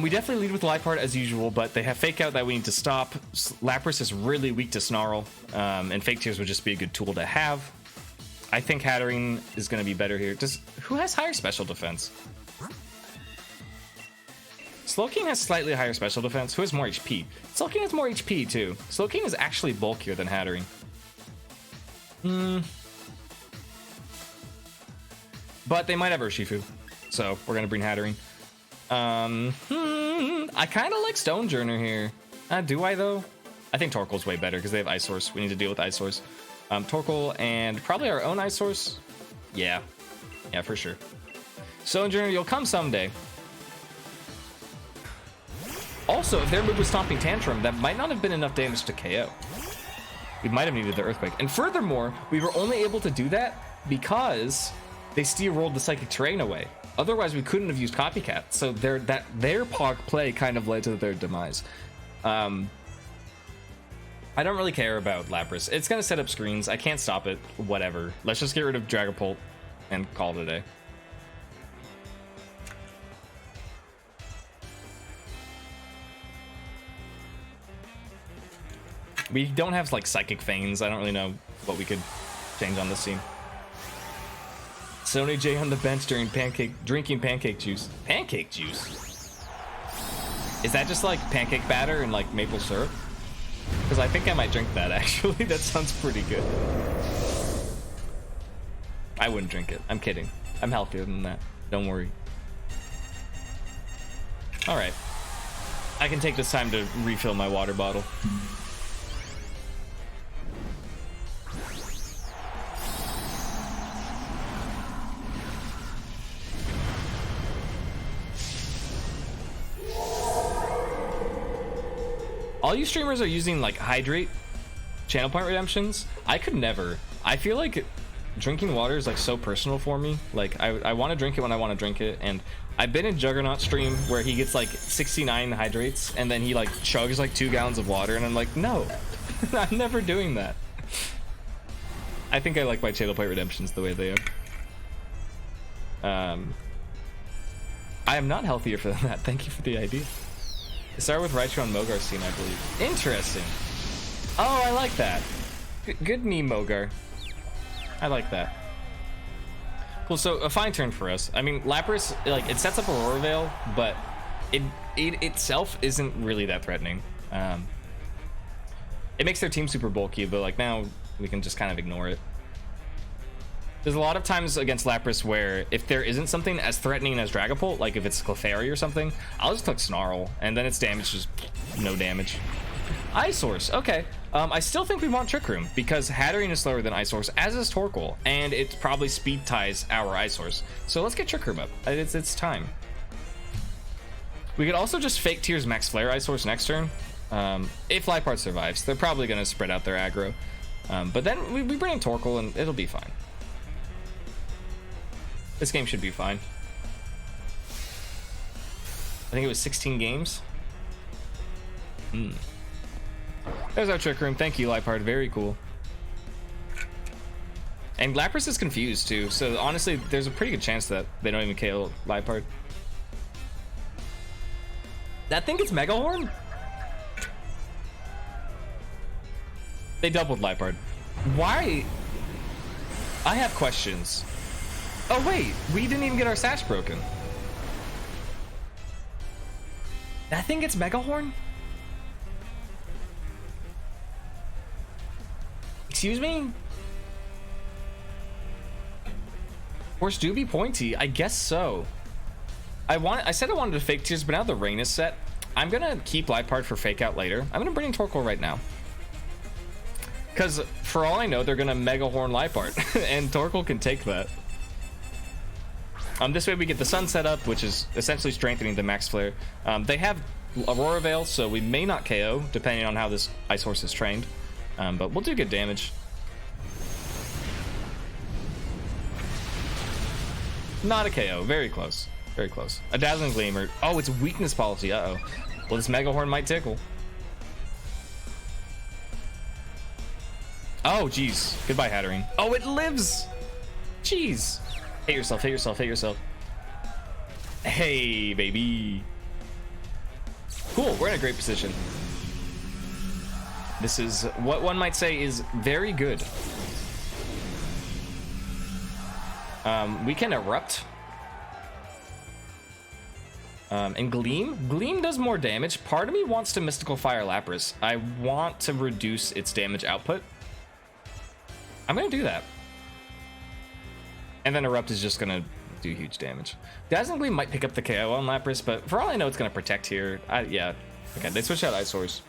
We definitely lead with Liepard as usual, but they have Fake Out that we need to stop. Lapras is really weak to Snarl, and Fake Tears would just be a good tool to have. I think Hatterene is going to be better here. Who has higher special defense? Slowking has slightly higher special defense. Who has more HP? Slowking has more HP too. Slowking is actually bulkier than Hatterene. But they might have Urshifu, so we're going to bring Hatterene. I kind of like Stonejourner here. Do I though? I think Torkoal's way better because they have Ice Source. We need to deal with Ice Source. Torkoal and probably our own Ice Source. Yeah, for sure. Stonejourner, you'll come someday. Also, if their move was Stomping Tantrum, that might not have been enough damage to KO. We might have needed the Earthquake. And furthermore, we were only able to do that because they steamrolled the Psychic Terrain away. Otherwise, we couldn't have used Copycat. So their Pog play kind of led to their demise. I don't really care about Lapras. It's going to set up screens. I can't stop it. Whatever. Let's just get rid of Dragapult and call it a day. We don't have like Psychic Feigns. I don't really know what we could change on this team. Sony J on the bench during drinking pancake juice. Pancake juice? Is that just like pancake batter and like maple syrup? Because I think I might drink that actually. That sounds pretty good. I wouldn't drink it. I'm kidding. I'm healthier than that. Don't worry. All right. I can take this time to refill my water bottle. All you streamers are using like hydrate channel point redemptions. I could never. I feel like drinking water is like so personal for me. Like I want to drink it when I want to drink it, and I've been in Juggernaut stream where he gets like 69 hydrates and then he like chugs like 2 gallons of water, and I'm like, no. I'm never doing that. I think I like my channel point redemptions the way they are. I am not healthier for that. Thank you for the idea. It started with Raichu on Mogar's team, I believe. Interesting. Oh, I like that. Good meme, Mogar. I like that. Cool, so a fine turn for us. I mean, Lapras, like, it sets up Aurora Veil, but it itself isn't really that threatening. It makes their team super bulky, but like now we can just kind of ignore it. There's a lot of times against Lapras where if there isn't something as threatening as Dragapult, like if it's Clefairy or something, I'll just click Snarl, and then its damage just no damage. Ice Source, okay. I still think we want Trick Room because Hatterene is slower than Ice Source, as is Torkoal, and it probably speed ties our Ice Source. So let's get Trick Room up. It's time. We could also just Fake Tears Max Flare Ice Source next turn. If Liepard survives, they're probably going to spread out their aggro. But then we bring in Torkoal and it'll be fine. This game should be fine. I think it was 16 games. There's our Trick Room. Thank you, Liepard. Very cool. And Lapras is confused too, so honestly, there's a pretty good chance that they don't even KO Liepard. That thing gets Mega Horn? They doubled Liepard. Why? I have questions. Oh wait, we didn't even get our Sash broken. That thing gets Mega Horn? Excuse me? Horse do be pointy, I guess so. I said I wanted to Fake Tears, but now the rain is set. I'm gonna keep Liepard for Fake Out later. I'm gonna bring in Torkoal right now. Because for all I know, they're gonna Mega Horn Liepard, and Torkoal can take that. This way we get the Sun set up, which is essentially strengthening the Max Flare. They have Aurora Veil, so we may not KO, depending on how this Ice Horse is trained. But we'll do good damage. Not a KO, very close. Very close. A Dazzling Gleamer. Oh, it's weakness policy, uh-oh. Well, this Mega Horn might tickle. Oh, jeez. Goodbye, Hatterene. Oh, it lives! Jeez. Hit yourself, hit yourself, hit yourself. Hey, baby. Cool, we're in a great position. This is what one might say is very good. We can erupt. And Gleam does more damage. Part of me wants to Mystical Fire Lapras. I want to reduce its damage output. I'm gonna do that. And then Erupt is just gonna do huge damage. Dazzling Gleam might pick up the KO on Lapras, but for all I know, it's gonna protect here. Yeah. Okay, they switched out Ice Horse.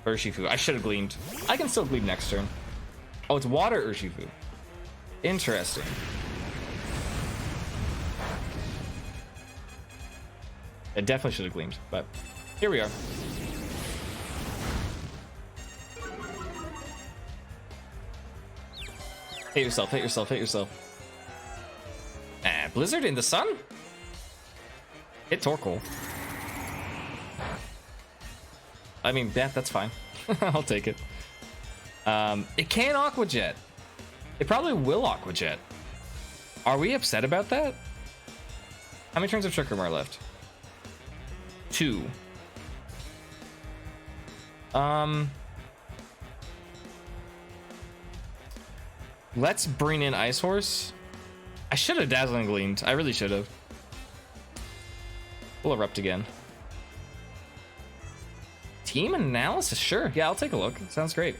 Urshifu. I should have Gleamed. I can still Gleam next turn. Oh, it's Water Urshifu. Interesting. I definitely should have Gleamed, but here we are. Hit yourself, hit yourself, hit yourself. Ah, Blizzard in the sun? Hit Torkoal. I mean, yeah, that's fine. I'll take it. It can Aqua Jet. It probably will Aqua Jet. Are we upset about that? How many turns of Trick Room are left? 2. Let's bring in Ice Horse. I should have Dazzling Gleamed. I really should have. We'll Erupt again. Team Analysis? Sure. Yeah, I'll take a look. Sounds great.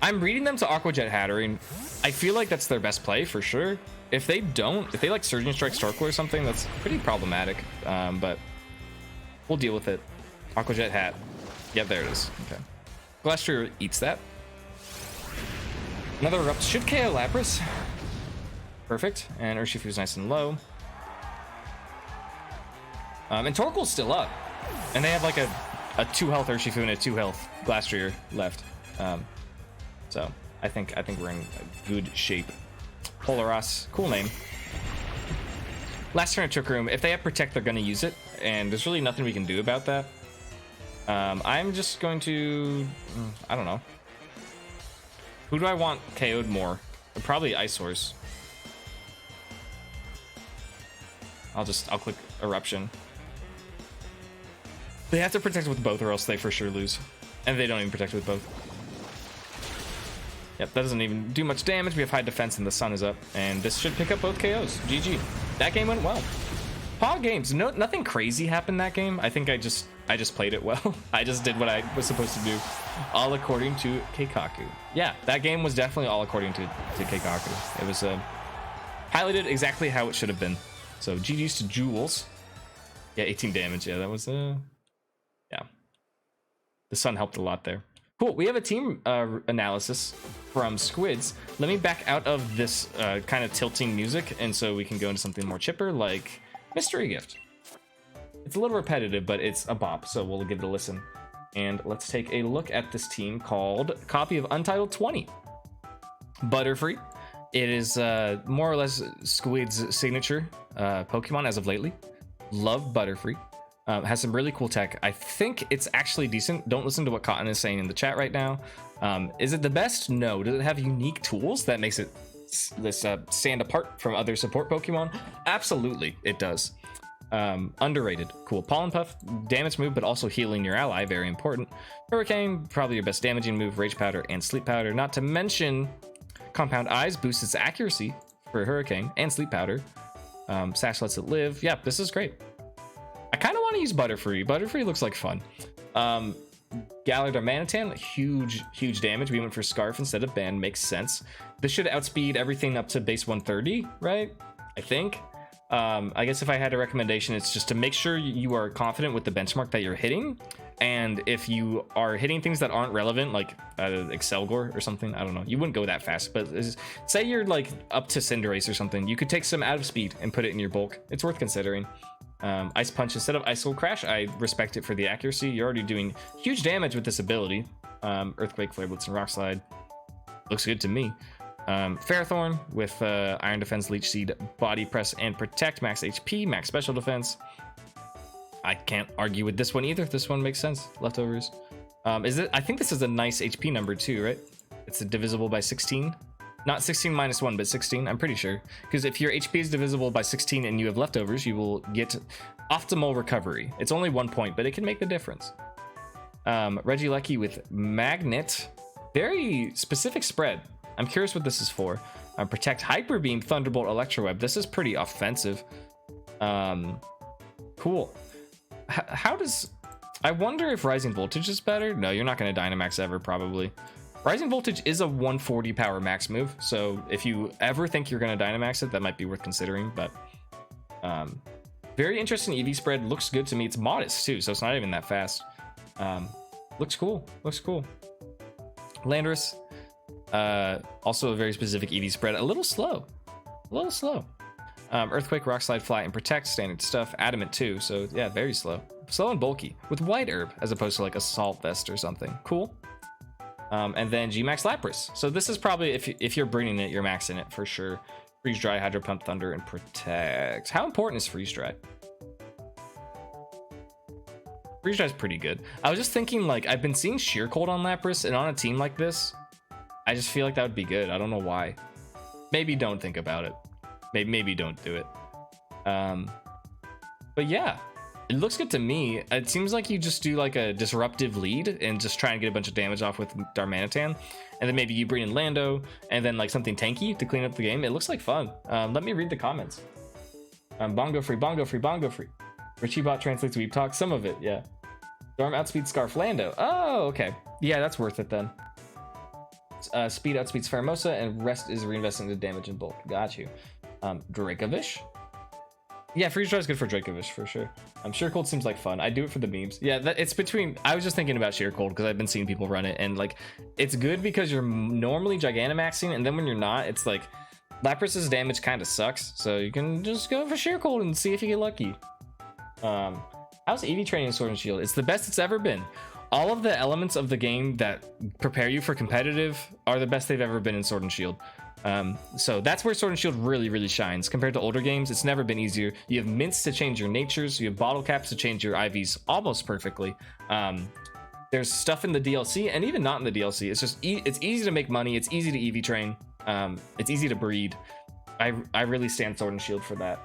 I'm reading them to Aqua Jet Hatterene. I feel like that's their best play for sure. If they don't, if they like Surging Strike Torkoal or something, that's pretty problematic. But we'll deal with it. Aqua Jet Hat. Yeah, there it is. Okay. Glastrier eats that. Another Erupt should KO Lapras. Perfect. And Urshifu's nice and low. And Torkoal's still up. And they have like a 2 health Urshifu and a 2 health Glastrier left. So I think we're in good shape. Polaros, cool name. Last turn of Trick Room. If they have Protect, they're going to use it, and there's really nothing we can do about that. I'm just going to, I don't know. Who do I want KO'd more? Probably Ice Horse. I'll click Eruption. They have to protect with both, or else they for sure lose, and they don't even protect with both. Yep, that doesn't even do much damage. We have high defense and the sun is up, and this should pick up both KOs. GG. That game went well. Pog games. No, nothing crazy happened that game. I think I just played it well. I just did what I was supposed to do, all according to Keikaku. Yeah, that game was definitely all according to Keikaku. It was piloted exactly how it should have been. So GG's to Jules. Yeah, 18 damage. Yeah, that was yeah. The sun helped a lot there. Cool, we have a team analysis from Squids. Let me back out of this kind of tilting music, and so we can go into something more chipper, like Mystery Gift. It's a little repetitive, but it's a bop, so we'll give it a listen. And let's take a look at this team called Copy of Untitled 20. Butterfree. It is more or less Squid's signature Pokemon as of lately. Love Butterfree. Has some really cool tech. I think it's actually decent. Don't listen to what Cotton is saying in the chat right now. Is it the best? No. Does it have unique tools that makes it stand apart from other support Pokemon? Absolutely, it does. Underrated. Cool. Pollen Puff, damage move, but also healing your ally. Very important. Hurricane, probably your best damaging move. Rage Powder and Sleep Powder. Not to mention, Compound Eyes boosts its accuracy for Hurricane and Sleep Powder. Sash lets it live. Yeah, this is great. I kind of want to use Butterfree. Butterfree looks like fun. Galar Darmanitan, huge damage. We went for Scarf instead of Band. Makes sense. This should outspeed everything up to base 130, right? I think. I guess if I had a recommendation, it's just to make sure you are confident with the benchmark that you're hitting. And if you are hitting things that aren't relevant, like Excelgor or something, I don't know, you wouldn't go that fast. But say you're like up to Cinderace or something, you could take some out of speed and put it in your bulk. It's worth considering. Ice Punch instead of Ice Cold Crash. I respect it for the accuracy. You're already doing huge damage with this ability. Earthquake, Flare Blitz, and Rock Slide. Looks good to me. Ferrothorn with Iron Defense, Leech Seed, Body Press, and Protect. Max HP, max Special Defense. I can't argue with this one either. This one makes sense. Leftovers. Is it? I think this is a nice HP number too, right? It's divisible by 16. Not 16 minus 1, but 16, I'm pretty sure. Because if your HP is divisible by 16 and you have leftovers, you will get optimal recovery. It's only 1 point, but it can make the difference. Regieleki with Magnet. Very specific spread. I'm curious what this is for. Protect, Hyper Beam, Thunderbolt, Electroweb. This is pretty offensive. Cool. How does... I wonder if Rising Voltage is better. No, you're not going to Dynamax ever, probably. Rising Voltage is a 140 power max move, so if you ever think you're going to Dynamax it, that might be worth considering. But very interesting EV spread. Looks good to me. It's modest too, so it's not even that fast. Looks cool. Looks cool. Landorus, also a very specific EV spread. A little slow. A little slow. Earthquake, Rock Slide, Fly, and Protect, standard stuff. Adamant too, so yeah, very slow. Slow and bulky with White Herb as opposed to like Assault Vest or something. Cool. And then G-Max Lapras. So this is probably, if you're breeding it, you're maxing it for sure. Freeze Dry, Hydro Pump, Thunder, and Protect. How important is Freeze Dry? Freeze Dry is pretty good. I was just thinking, like, I've been seeing Sheer Cold on Lapras, and on a team like this, I just feel like that would be good. I don't know why. Maybe don't think about it. Maybe don't do it. But yeah. It looks good to me. It seems like you just do like a disruptive lead and just try and get a bunch of damage off with Darmanitan. And then maybe you bring in Lando and then like something tanky to clean up the game. It looks like fun. Let me read the comments. Bongo free, bongo free, bongo free. Richibot translates Weep Talk. Some of it, yeah. Storm outspeeds Scarf Lando. Oh, okay. Yeah, that's worth it then. Speed outspeeds Pheromosa and rest is reinvesting the damage in bulk. Got you. Dracovish. Yeah, Freeze Dry is good for Dracovish for sure. Sheer Cold seems like fun. I do it for the memes. Yeah, it's between. I was just thinking about Sheer Cold because I've been seeing people run it, and like, it's good because you're normally Gigantamaxing, and then when you're not, it's like Lapras's damage kind of sucks. So you can just go for Sheer Cold and see if you get lucky. How's EV training in Sword and Shield? It's the best it's ever been. All of the elements of the game that prepare you for competitive are the best they've ever been in Sword and Shield. So that's where Sword and Shield really shines compared to older games. It's never been easier. You have mints to change your natures, you have bottle caps to change your IVs almost perfectly. There's stuff in the DLC and even not in the DLC. It's just it's easy to make money, it's easy to EV train, it's easy to breed. I really stand Sword and Shield for that.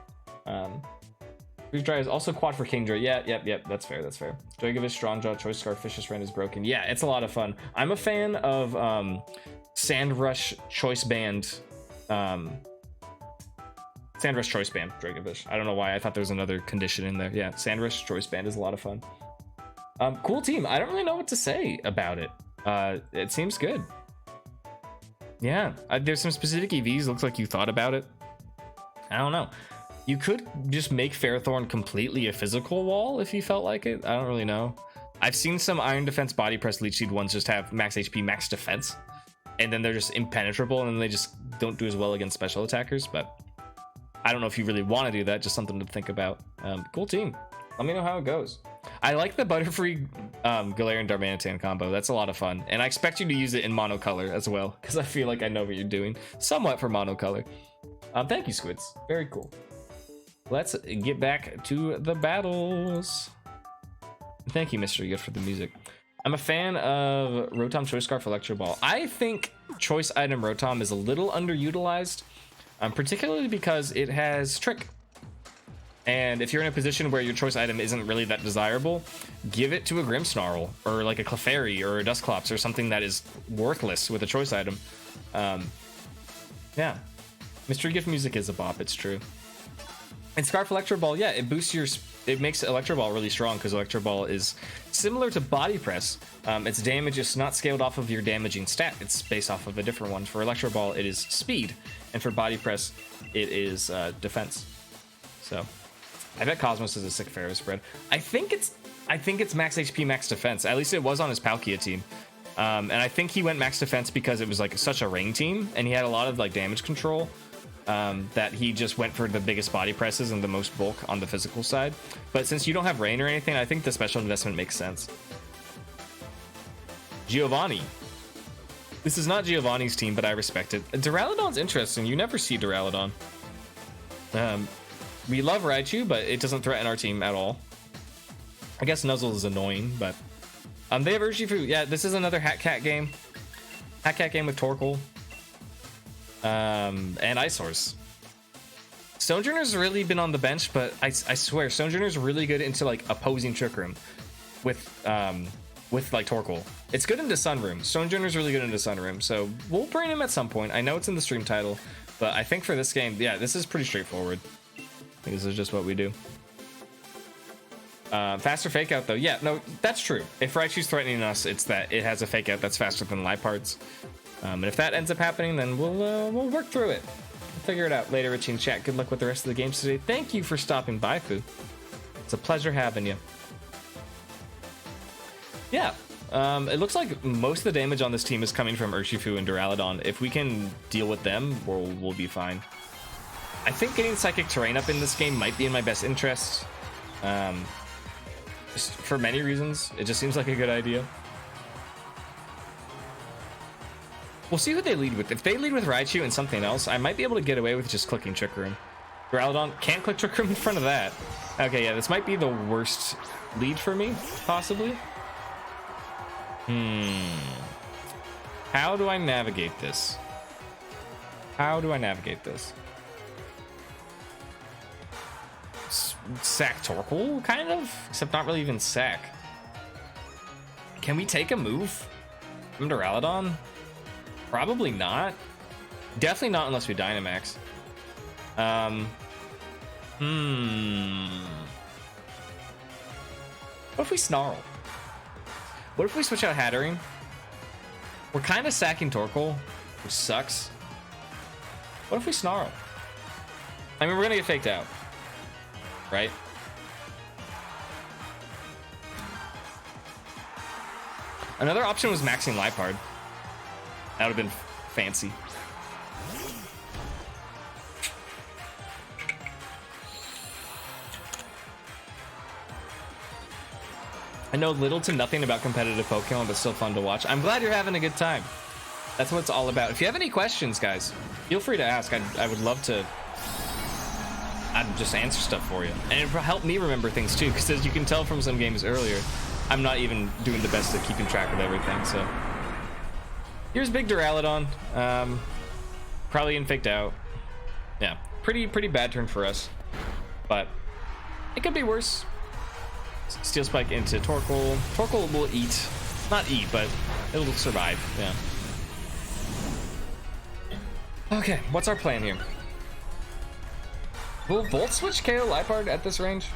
Freeze Dry is also quad for Kingdra. Yep, that's fair. Dragovish, Strongjaw, Choice Scarf, Vicious Rend is broken. Yeah, it's a lot of fun. I'm a fan of Sandrush Choice Band, Sandrush Choice Band Dragovish. I don't know why I thought there was another condition in there. Yeah, Sandrush Choice Band is a lot of fun. Cool team. I don't really know what to say about it. It seems good. Yeah, there's some specific EVs. Looks like you thought about it. I don't know. You could just make Ferrothorn completely a physical wall if you felt like it. I don't really know. I've seen some Iron Defense Body Press Leech Seed ones just have max HP, max defense, and then they're just impenetrable and they just don't do as well against special attackers. But I don't know if you really want to do that. Just something to think about. Cool team. Let me know how it goes. I like the Butterfree Galarian Darmanitan combo. That's a lot of fun, and I expect you to use it in monocolor as well, because I feel like I know what you're doing somewhat for monocolor. Thank you, Squids. Very cool. Let's get back to the battles. Thank you, Mr. Good, for the music. I'm a fan of Rotom, Choice Scarf, Electro Ball. I think Choice Item Rotom is a little underutilized, particularly because it has Trick. And if you're in a position where your choice item isn't really that desirable, give it to a Grimmsnarl or like a Clefairy or a Dusclops or something that is worthless with a choice item. Yeah, Mystery Gift music is a bop, it's true. And Scarf Electro Ball, yeah, it boosts your, it makes Electro Ball really strong because Electro Ball is similar to Body Press. Its damage is not scaled off of your damaging stat, it's based off of a different one. For Electro Ball, it is speed, and for Body Press, it is defense. So I bet Cosmos is a sick Pharaoh spread. I think it's max HP, max defense. At least it was on his Palkia team. And I think he went max defense because it was like such a rain team, and he had a lot of like damage control. That he just went for the biggest body presses and the most bulk on the physical side. But since you don't have rain or anything, I think the special investment makes sense. Giovanni. This is not Giovanni's team, but I respect it. Duraludon's interesting. You never see Duraludon. We love Raichu, but it doesn't threaten our team at all. I guess Nuzzle is annoying, but they have Urshifu. Yeah, this is another HatCat game. HatCat game with Torkoal. And Ice Horse. Sojourner's really been on the bench, but I swear Sojourner's really good into like opposing Trick Room with like Torkoal. It's good into Sunroom. Sojourner's really good into Sunroom, so we'll bring him at some point. I know it's in the stream title, but I think for this game, yeah, this is pretty straightforward. I think this is just what we do. Faster fake out though. Yeah, no, that's true. If Raichu's threatening us, it's that it has a fake out that's faster than Liepard's. And if that ends up happening, then we'll work through it. Figure it out later. Richie in chat. Good luck with the rest of the games today. Thank you for stopping by, Fu. It's a pleasure having you. Yeah, it looks like most of the damage on this team is coming from Urshifu and Duraludon. If we can deal with them, we'll be fine. I think getting Psychic Terrain up in this game might be in my best interest. Just for many reasons. It just seems like a good idea. We'll see who they lead with. If they lead with Raichu and something else, I might be able to get away with just clicking Trick Room. Duraludon can't click Trick Room in front of that. Okay, yeah, this might be the worst lead for me, possibly. How do I navigate this? Sack Torkoal, kind of? Except not really even sack. Can we take a move from Duraludon? Probably not. Definitely not unless we Dynamax. What if we Snarl? What if we switch out Hatterene? We're kind of sacking Torkoal, which sucks. What if we Snarl? I mean, we're gonna get faked out, right? Another option was maxing Liepard. That would have been fancy. I know little to nothing about competitive Pokemon, but still fun to watch. I'm glad you're having a good time. That's what it's all about. If you have any questions, guys, feel free to ask. I would love to I'd just answer stuff for you. And it helped me remember things too, because as you can tell from some games earlier, I'm not even doing the best at keeping track of everything, so. Here's Big Duraludon. Probably infaked out. Yeah, pretty bad turn for us. But it could be worse. Steel Spike into Torkoal. Torkoal will eat. Not eat, but it'll survive. Yeah. Okay, what's our plan here? Will Volt Switch KO Liepard at this range?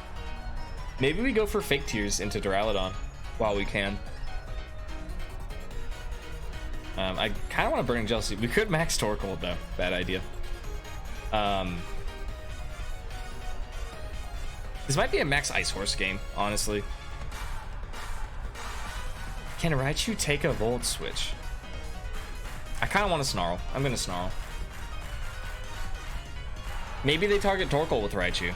Maybe we go for Fake Tears into Duraludon while we can. I kind of want to Burning Jealousy. We could max Torkoal though. Bad idea. This might be a max Ice Horse game, honestly. Can Raichu take a Volt Switch? I kind of want to Snarl. I'm going to Snarl. Maybe they target Torkoal with Raichu.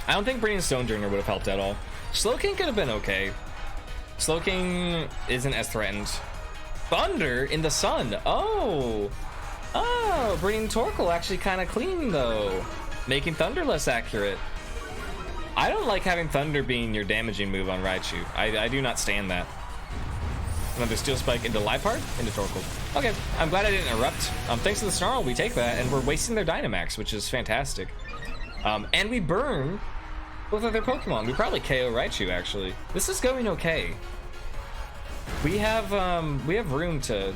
I don't think bringing Stonebringer would have helped at all. Slowking could have been okay. Slowking isn't as threatened. Thunder in the sun. Oh, bringing Torkoal actually kind of clean though, making Thunder less accurate. I don't like having Thunder being your damaging move on Raichu. I do not stand that. Another Steel Spike into Liepard, into Torkoal. Okay, I'm glad I didn't interrupt. Thanks to the Snarl, we take that, and we're wasting their Dynamax, which is fantastic. And we burn both of their Pokemon. We probably KO Raichu, actually. This is going okay. We have room to...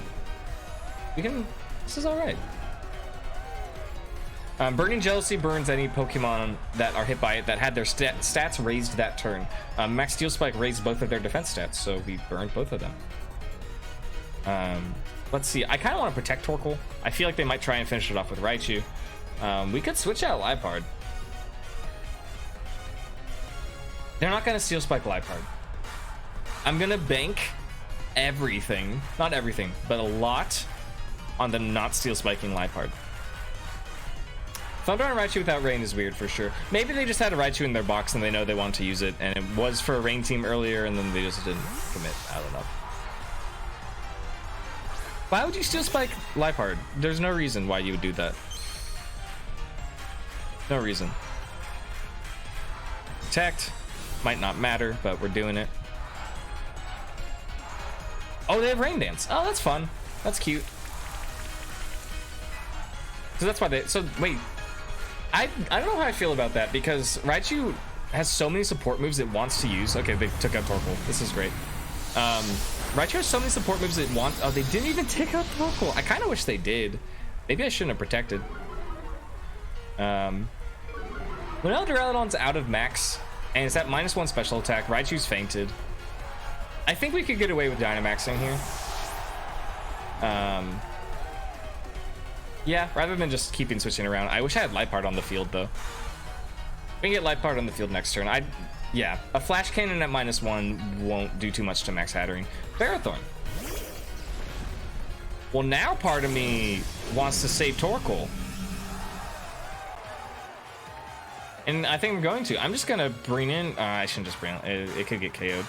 This is alright. Burning Jealousy burns any Pokemon that are hit by it that had their stats raised that turn. Max Steel Spike raised both of their defense stats, so we burned both of them. Let's see. I kind of want to protect Torkoal. I feel like they might try and finish it off with Raichu. We could switch out Liepard. They're not going to Steel Spike Liepard. I'm going to bank everything, not everything, but a lot on the not Steel Spiking Liepard. Thunder on Raichu without Rain is weird for sure. Maybe they just had a Raichu in their box and they know they want to use it, and it was for a Rain team earlier and then they just didn't commit. I don't know. Why would you Steel Spike Liepard? There's no reason why you would do that. No reason. Protect. Might not matter, but we're doing it. Oh, they have Rain Dance. Oh, that's fun. That's cute. So that's why they... So, wait. I don't know how I feel about that, because Raichu has so many support moves it wants to use. Okay, they took out Torkoal. This is great. Raichu has so many support moves it wants... Oh, they didn't even take out Torkoal. I kind of wish they did. Maybe I shouldn't have protected. When Duraludon's out of max, and it's at -1 special attack, Raichu's fainted. I think we could get away with Dynamaxing here. Yeah, rather than just keeping switching around. I wish I had Liepard on the field, though. We can get Liepard on the field next turn. Yeah, a Flash Cannon at -1 won't do too much to max Hatterene. Ferrothorn. Well, now part of me wants to save Torkoal. And I think I'm going to. I'm just going to bring in... I shouldn't just bring it. It could get KO'd.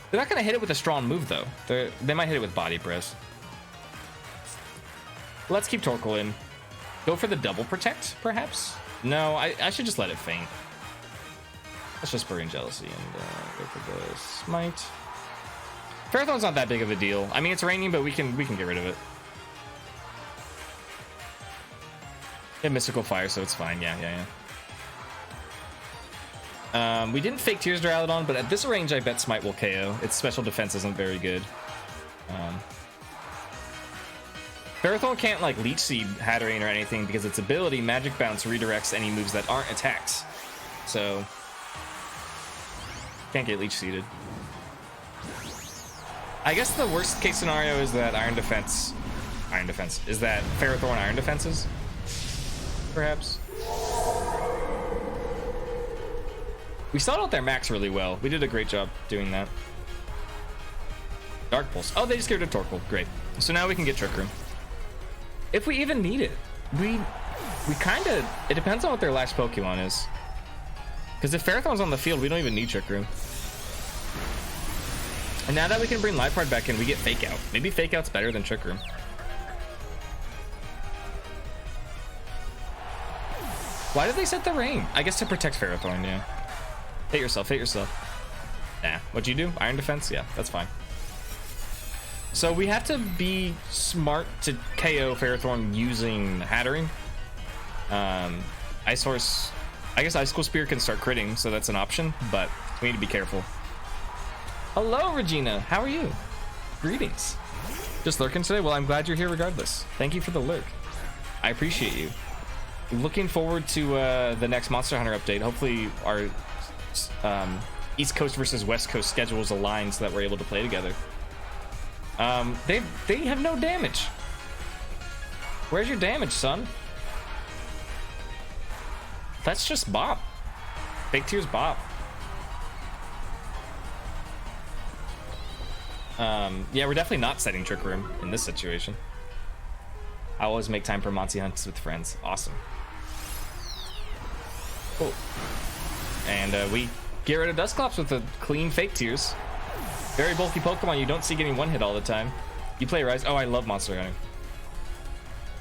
They're not going to hit it with a strong move, though. They might hit it with Body Press. Let's keep Torkoal in. Go for the double protect, perhaps? No, I should just let it faint. Let's just Burning Jealousy and go for the Smite. Ferrothorn's not that big of a deal. I mean, it's raining, but we can get rid of it. It Mystical Fire, so it's fine. Yeah. We didn't fake Tears Duraludon, but at this range, I bet Smite will KO. Its special defense isn't very good. Ferrothorn can't like Leech Seed Hatterene or anything because its ability Magic Bounce redirects any moves that aren't attacks. So can't get Leech Seeded. I guess the worst case scenario is that Iron Defense is that Ferrothorn Iron Defenses, perhaps. We stalled out their max really well. We did a great job doing that. Dark Pulse. Oh, they just gave it a Torkoal. Great. So now we can get Trick Room. If we even need it. We kind of... It depends on what their last Pokemon is. Because if Ferrothorn's on the field, we don't even need Trick Room. And now that we can bring Liepard back in, we get Fake Out. Maybe Fake Out's better than Trick Room. Why did they set the rain? I guess to protect Ferrothorn, yeah. Hit yourself, hit yourself. Nah, what'd you do? Iron Defense? Yeah, that's fine. So we have to be smart to KO Ferrothorn using Hatterene. Ice Horse... I guess Icicle Spear can start critting, so that's an option, but we need to be careful. Hello, Regina. How are you? Greetings. Just lurking today? Well, I'm glad you're here regardless. Thank you for the lurk. I appreciate you. Looking forward to the next Monster Hunter update. Hopefully our East Coast versus West Coast schedules align so that we're able to play together. They have no damage. Where's your damage, son? That's just Bop. Fake Tears Bop. Yeah, we're definitely not setting Trick Room in this situation. I always make time for Monty hunts with friends. Awesome. Cool. And we get rid of Dusclops with a clean Fake Tears. Very bulky Pokemon you don't see getting one hit all the time. You play Rise. Oh, I love Monster Hunter.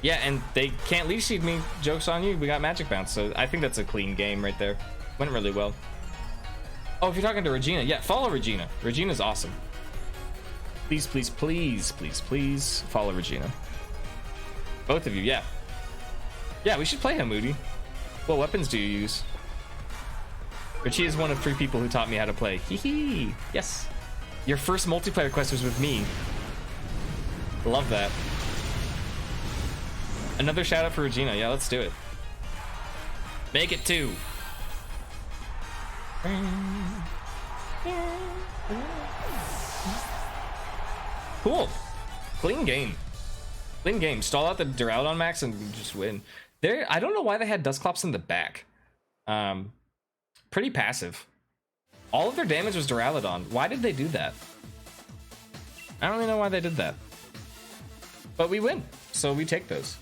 Yeah, and they can't Leech Seed me. Joke's on you. We got Magic Bounce, so I think that's a clean game right there. Went really well. Oh, if you're talking to Regina, yeah, follow Regina. Regina's awesome. Please, please, please, please, please follow Regina. Both of you, yeah. Yeah, we should play him, Moody. What weapons do you use? Richie is one of 3 people who taught me how to play. Hee hee. Yes. Your first multiplayer quest was with me. Love that. Another shout out for Regina. Yeah, let's do it. Make it 2. Cool. Clean game. Clean game. Stall out the Duraludon max and just win. I don't know why they had Dusclops in the back. Pretty passive. All of their damage was Duraludon. Why did they do that? I don't really know why they did that. But we win, so we take those.